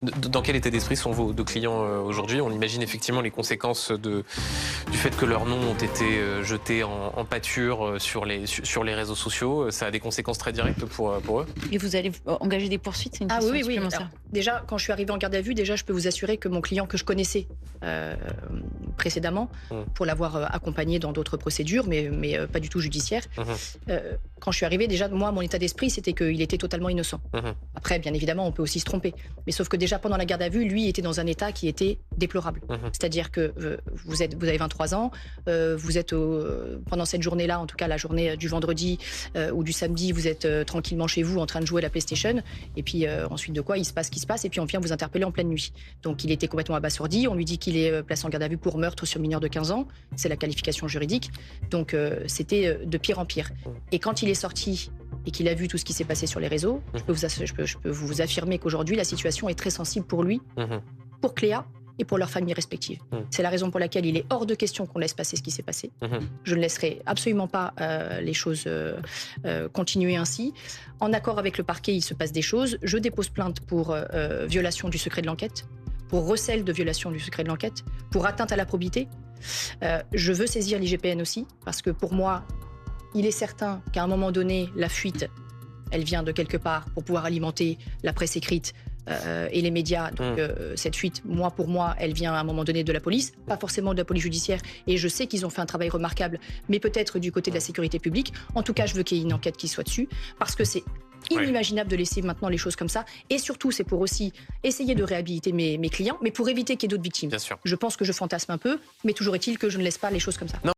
Dans quel état d'esprit sont vos deux clients aujourd'hui? On imagine effectivement les conséquences du fait que leurs noms ont été jetés en pâture sur les réseaux sociaux. Ça a des conséquences très directes pour eux. Et vous allez engager des poursuites, c'est une Ah question oui, oui. supplémentaire. Alors, déjà, quand je suis arrivée en garde à vue, je peux vous assurer que mon client que je connaissais précédemment, pour l'avoir accompagné dans d'autres procédures, mais pas du tout judiciaires, quand je suis arrivée, déjà, moi, mon état d'esprit, c'était qu'il était totalement innocent. Après, bien évidemment, on peut aussi se tromper. Mais sauf que déjà, pendant la garde à vue, lui était dans un état qui était déplorable. C'est-à-dire que vous avez 23 ans, vous êtes pendant cette journée-là, en tout cas la journée du vendredi ou du samedi, vous êtes tranquillement chez vous en train de jouer à la PlayStation. Et puis ensuite de quoi, il se passe ce qui se passe et puis on vient vous interpeller en pleine nuit. Donc il était complètement abasourdi. On lui dit qu'il est placé en garde à vue pour meurtre sur mineur de 15 ans. C'est la qualification juridique. Donc c'était de pire en pire. Et quand il est sorti et qu'il a vu tout ce qui s'est passé sur les réseaux, je peux vous affirmer qu'aujourd'hui, la situation est très sensible pour lui, pour Cléa et pour leurs familles respectives. C'est la raison pour laquelle il est hors de question qu'on laisse passer ce qui s'est passé. Je ne laisserai absolument pas les choses continuer ainsi. En accord avec le parquet, il se passe des choses. Je dépose plainte pour violation du secret de l'enquête, pour recel de violation du secret de l'enquête, pour atteinte à la probité. Je veux saisir l'IGPN aussi, parce que pour moi, il est certain qu'à un moment donné, la fuite, elle vient de quelque part pour pouvoir alimenter la presse écrite et les médias. Donc cette fuite, pour moi, elle vient à un moment donné de la police, pas forcément de la police judiciaire. Et je sais qu'ils ont fait un travail remarquable, mais peut-être du côté de la sécurité publique. En tout cas, je veux qu'il y ait une enquête qui soit dessus, parce que c'est inimaginable de laisser maintenant les choses comme ça. Et surtout, c'est pour aussi essayer de réhabiliter mes clients, mais pour éviter qu'il y ait d'autres victimes. Bien sûr. Je pense que je fantasme un peu, mais toujours est-il que je ne laisse pas les choses comme ça.